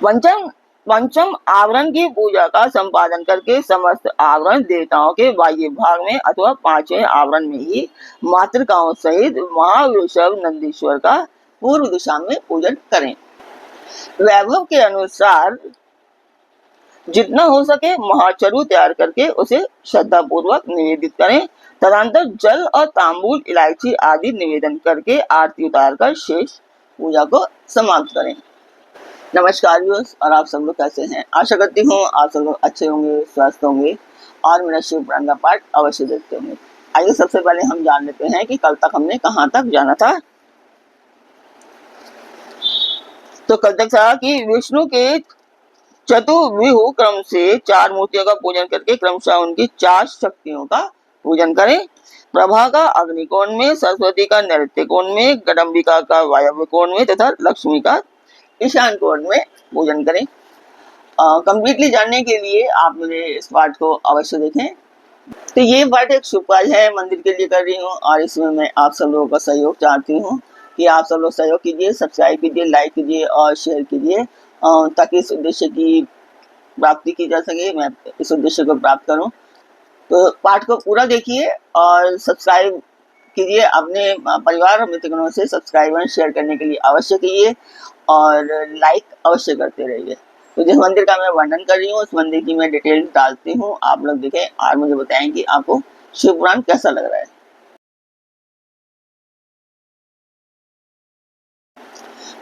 पंचम पंचम आवरण की पूजा का संपादन करके समस्त आवरण देवताओं के बाह्य भाग में अथवा पांचवें आवरण में ही मातृकाओं सहित महावृषभ नंदीश्वर का पूर्व दिशा में पूजन करें। वैभव के अनुसार जितना हो सके महाचरु तैयार करके उसे श्रद्धा पूर्वक निवेदित करें। तदंतर जल और तांबूल इलायची आदि निवेदन करके आरती उतार कर शेष पूजा को समाप्त करें। नमस्कार व्यूअर्स, और आप सब लोग कैसे हैं? आशा करती हूँ आप सब लोग अच्छे होंगे, स्वस्थ होंगे और मेरा शिव पुराण का पाठ अवश्य देखते होंगे। आइए सबसे पहले हम जान लेते हैं कि कल तक हमने कहाँ तक जाना था। तो कल तक था कि विष्णु के चतुर्व्यूह क्रम से 4 मूर्तियों का पूजन करके क्रमशः उनकी 4 शक्तियों का पूजन करें। प्रभा का अग्निकोण में, सरस्वती का नैऋत्य कोण में, कदम्बिका का वायव्य कोण में तथा लक्ष्मी का ईशान कोण में पूजन करें। कंप्लीटली जानने के लिए आप मेरे इस पाठ को अवश्य देखें। तो ये पाठ एक शुभ कार्य है, मंदिर के लिए कर रही हूँ और इसमें मैं आप सब लोगों का सहयोग चाहती हूँ कि आप सब लोग सहयोग कीजिए, सब्सक्राइब कीजिए, लाइक कीजिए और शेयर कीजिए ताकि इस उद्देश्य की प्राप्ति की जा सके, मैं इस उद्देश्य को प्राप्त करूं। तो पाठ को पूरा देखिए और सब्सक्राइब कीजिए, अपने परिवार और मित्रों से सब्सक्राइब और शेयर करने के लिए अवश्य कीजिए और लाइक अवश्य करते रहिए। तो जिस मंदिर का मैं वर्णन कर रही हूँ उस मंदिर की मैं डिटेल डालती हूँ, आप लोग देखें और मुझे बताएं कि आपको शिव पुराण कैसा लग रहा है।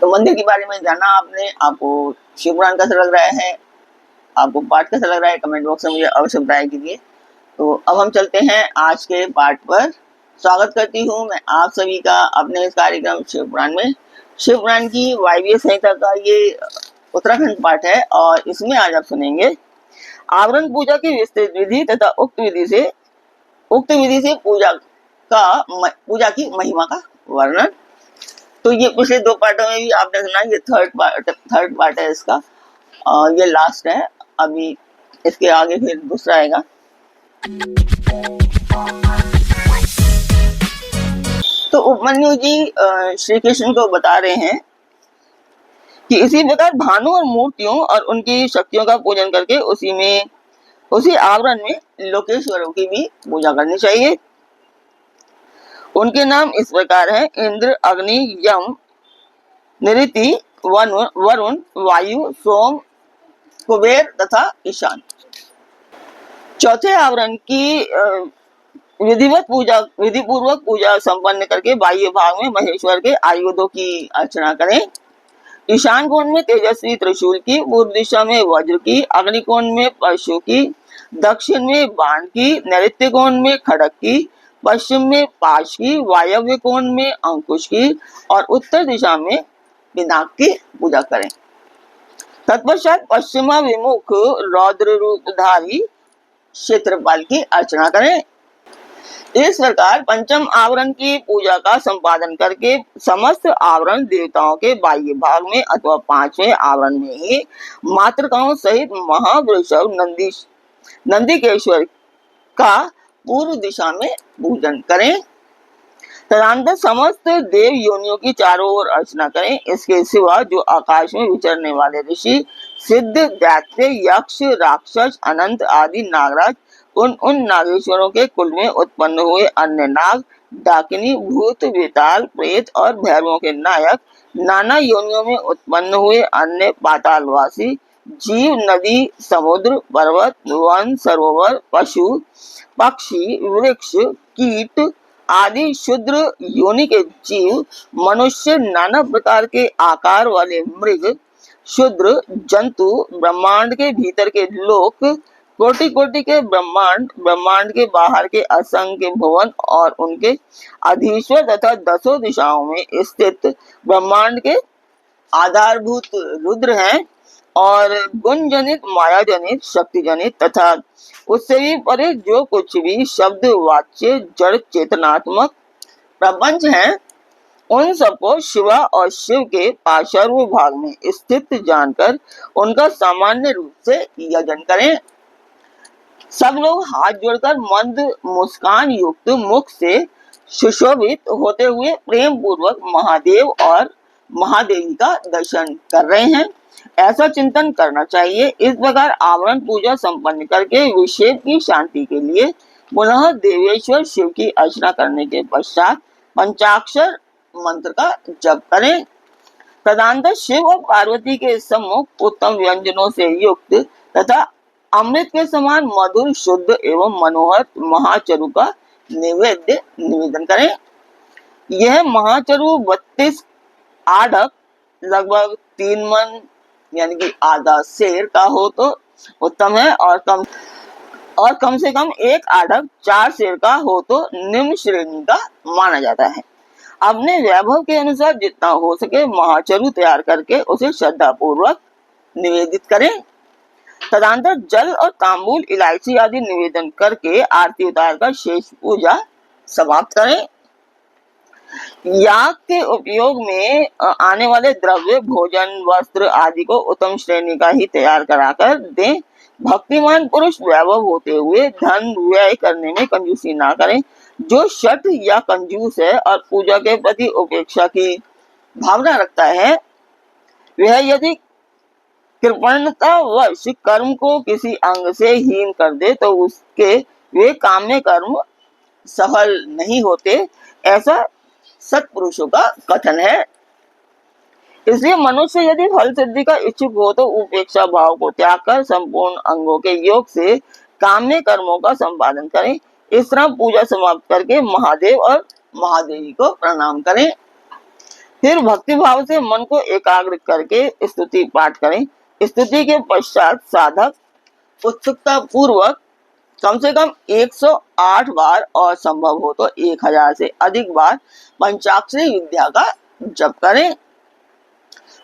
तो मंदिर के बारे में जाना आपने, आपको शिव पुराण कैसा लग रहा है, आपको पाठ कैसा लग रहा है, कमेंट बॉक्स में मुझे अवश्य बताया कीजिए। तो अब हम चलते हैं आज के पाठ पर। स्वागत करती हूँ मैं आप सभी का अपने इस कार्यक्रम शिव पुराण में। शिव पुराण की वायव्य संहिता का ये उत्तराखंड पाठ है और इसमें आज आप सुनेंगे आवरण पूजा की विस्तृत विधि तथा उक्त विधि से पूजा की महिमा का वर्णन। तो ये पिछले 2 पार्टों में भी आपने सुना, ये थर्ड पार्ट है इसका, ये लास्ट है। अभी इसके आगे फिर दूसरा आएगा। तो उपमन्यु जी श्री कृष्ण को बता रहे हैं कि इसी प्रकार भानु और मूर्तियों और उनकी शक्तियों का पूजन करके उसी आवरण में लोकेश्वरों की भी पूजा करनी चाहिए। उनके नाम इस प्रकार हैं: इंद्र, अग्नि, यम, निऋति, वरुण, वायु, सोम, कुबेर तथा ईशान। चौथे आवरण की विधिपूर्वक पूजा संपन्न करके बाह्य भाग में महेश्वर के आयुधों की अर्चना करें। ईशान कोण में तेजस्वी त्रिशूल की, पूर्व दिशा में वज्र की, अग्निकोण में परशु की, दक्षिण में बाण की, नैऋत्य कोण में खड्ग की, पश्चिम में पाश की, वायव्य कोण में अंकुश की और उत्तर दिशा में पिनाक की पूजा करें। तत्पश्चात पश्चिमा विमुख रौद्र रूपधारी क्षेत्रपाल की अर्चना करें। इस प्रकार पंचम आवरण की पूजा का संपादन करके समस्त आवरण देवताओं के बाह्य भाग में अथवा 5वें आवरण में ही मातृकाओं सहित महावृषभ नंदीकेश्वर का पूर्व दिशा में पूजन करें। तदनंतर समस्त देव योनियों की चारों ओर अर्चना करें। इसके सिवा जो आकाश में विचरने वाले ऋषि, सिद्ध, दैत्य, यक्ष, राक्षस, अनंत आदि नागराज, उन नागेश्वरों के कुल में उत्पन्न हुए अन्य नाग, डाकिनी, भूत, बेताल, प्रेत और भैरवों के नायक, नाना योनियों में उत्पन्न हुए अन्य पातालवासी जीव, नदी, समुद्र, पर्वत, वन, सरोवर, पशु, पक्षी, वृक्ष, कीट आदि क्षुद्र योनि के जीव, मनुष्य, नाना प्रकार के आकार वाले मृग, क्षुद्र जंतु, ब्रह्मांड के भीतर के लोक, कोटि कोटि के ब्रह्मांड के बाहर के असंख्य भुवन और उनके अधीश्वर तथा 10 दिशाओं में स्थित ब्रह्मांड के आधारभूत रुद्र हैं और गुण जनित, माया जनित, शक्ति जनित तथा उससे भी परे जो कुछ भी शब्द वाच्य जड़ चेतनात्मक प्रपंच हैं, उन सबको शिवा और शिव के पार्श्व भाग में स्थित जानकर उनका सामान्य रूप से यजन करें। सब लोग हाथ जोड़कर मंद मुस्कान युक्त मुख से सुशोभित होते हुए प्रेम पूर्वक महादेव और महादेवी का दर्शन कर रहे हैं, ऐसा चिंतन करना चाहिए। इस प्रकार आवरण पूजा संपन्न करके विषेव की शांति के लिए पुनः देवेश्वर शिव की अर्चना करने के पश्चात पंचाक्षर मंत्र का जप करें। प्रधानतः शिव और पार्वती के सम्मुख उत्तम व्यंजनों से युक्त तथा अमृत के समान मधुर, शुद्ध एवं मनोहर महाचरु का निवेदन करें। यह महाचरु 32 आढ़क लगभग 3 मन यानी कि आधा शेर का हो तो उत्तम है, और कम से कम 1 आढ़क 4 शेर का हो तो निम्न श्रेणी का माना जाता है। अपने वैभव के अनुसार जितना हो सके महाचरु तैयार करके उसे श्रद्धा पूर्वक निवेदित करें। तदंतर जल और तांबूल, इलायची आदि निवेदन करके आरती उतारकर शेष पूजा समाप्त करें। याग के उपयोग में आने वाले द्रव्य, भोजन, वस्त्र आदि को उत्तम श्रेणी का ही तैयार कराकर दें। भक्तिमान पुरुष वैभव होते हुए धन व्यय करने में कंजूसी ना करें। जो शठ या कंजूस है और पूजा के प्रति उपेक्षा की भावना रखता है, वह यदि कृपणतावश कर्म को किसी अंग से हीन कर दे तो उसके वे काम्य कर्म सफल नहीं होते, ऐसा सत्पुरुषों का कथन है। इसलिए मनुष्य यदि फल सिद्धि का इच्छुक हो तो उपेक्षा भाव को त्याग कर संपूर्ण अंगों के योग से काम्य कर्मों का संपादन करें। इस तरह पूजा समाप्त करके महादेव और महादेवी को प्रणाम करें। फिर भक्ति भाव से मन को एकाग्र करके स्तुति पाठ करें। स्तुति के पश्चात साधक उत्सुकता पूर्वक कम से कम 108 बार और संभव हो तो 1000 से अधिक बार पंचाक्षरी विद्या का जप करें।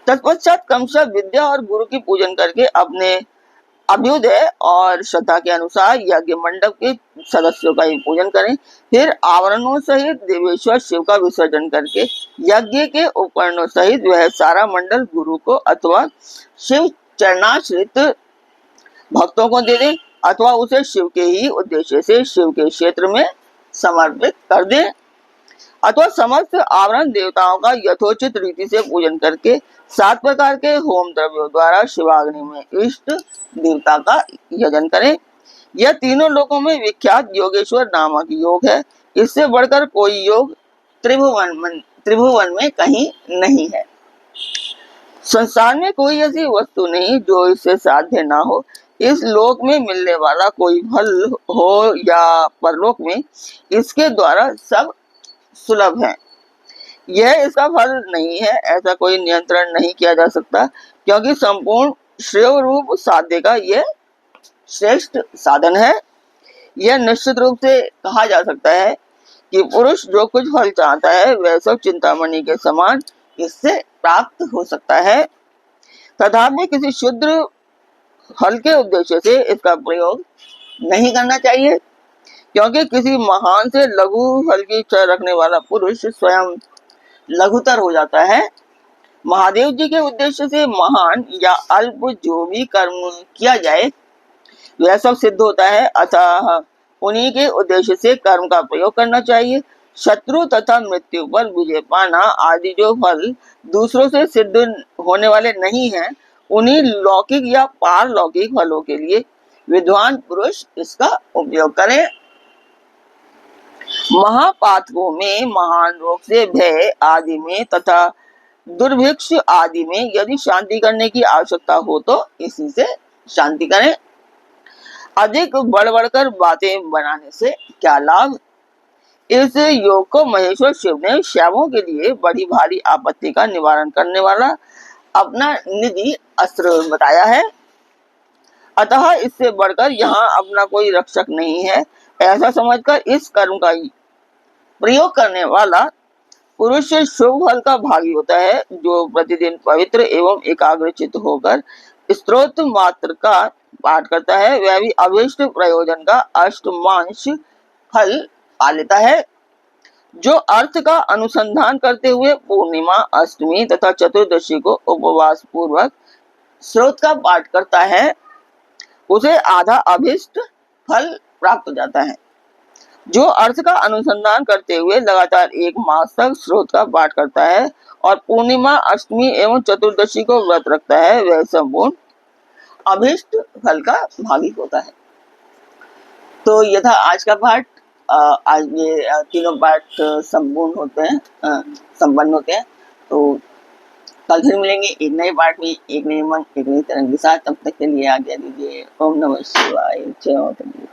तत्पश्चात क्रमशः विद्या और गुरु की पूजन करके अपने अभ्युदय और श्रद्धा के अनुसार यज्ञ मंडप के सदस्यों का ही पूजन करें। फिर आवरणों सहित देवेश्वर शिव का विसर्जन करके यज्ञ के उपकरणों सहित वह सारा मंडल गुरु को अथवा शिव चरणाश्रित भक्तों को दे दें, अथवा उसे शिव के ही उद्देश्य से शिव के क्षेत्र में समर्पित कर दें, अथवा समस्त आवरण देवताओं का यथोचित रीति से पूजन करके 7 प्रकार के होम द्रव्यों द्वारा शिवाग्नि में इष्ट देवता का यजन करें। यह तीनों लोकों में विख्यात योगेश्वर नामक योग है। इससे बढ़कर कोई योग त्रिभुवन में कहीं नहीं है। संसार में कोई ऐसी वस्तु नहीं जो इससे साध्य ना हो। इस लोक में मिलने वाला कोई फल हो या परलोक में, इसके द्वारा सब सुलभ है। यह इसका फल नहीं है, ऐसा कोई नियंत्रण नहीं किया जा सकता, क्योंकि संपूर्ण श्रेय रूप साध्य का यह श्रेष्ठ साधन है। यह निश्चित रूप से कहा जा सकता है कि पुरुष जो कुछ फल चाहता है वह सब चिंतामणि के समान इससे प्राप्त हो सकता है। तथापि किसी शूद्र फल के उद्देश्य से इसका प्रयोग नहीं करना चाहिए, क्योंकि किसी महान से लघु फल की इच्छा रखने वाला पुरुष स्वयं लघुतर हो जाता है। महादेव जी के उद्देश्य से महान या अल्प जो भी कर्म किया जाए वह सब सिद्ध होता है, अतः उन्हीं के उद्देश्य से कर्म का प्रयोग करना चाहिए। शत्रु तथा मृत्यु पर विजय पाना आदि जो फल दूसरों से सिद्ध होने वाले नहीं हैं, उन्हीं लौकिक या पारलौकिक फलों के लिए विद्वान पुरुष इसका उपयोग करें। महापातकों में, महान रोग से भय आदि में तथा दुर्भिक्ष आदि में यदि शांति करने की आवश्यकता हो तो इसी से शांति करें। अधिक बढ़ बढ़कर बातें बनाने से क्या लाभ। इस योग को महेश्वर शिव ने शैवों के लिए बड़ी भारी आपत्ति का निवारण करने वाला अपना निधि अस्त्र बताया है, अतः इससे बढ़कर यहाँ अपना कोई रक्षक नहीं है, ऐसा समझकर इस कर्म का प्रयोग करने वाला पुरुष शुभ फल का भागी होता है। जो प्रतिदिन पवित्र एवं एकाग्रचित होकर स्तोत्र मात्र का पाठ करता है वह भी अभीष्ट प्रयोजन का अष्टमांश फल पा लेता है। जो अर्थ का अनुसंधान करते हुए पूर्णिमा, अष्टमी तथा चतुर्दशी को उपवास पूर्वक स्रोत का पाठ करता है उसे आधा अभीष्ट फल प्राप्त हो जाता है। जो अर्थ का अनुसंधान करते हुए लगातार 1 मास तक स्रोत का पाठ करता है और पूर्णिमा, अष्टमी एवं चतुर्दशी को व्रत रखता है, वह संपूर्ण अभीष्ट फल का भागी होता है। तो यह था आज का पाठ। आज ये तीनों पाठ संपूर्ण होते हैं, संपन्न होते हैं। तो कल फिर मिलेंगे एक नए पाठ में, एक नए मन, एक नई तरंग के साथ। तब तक के लिए आज्ञा दीजिए। ओम नमः शिवाय। जय माता दी।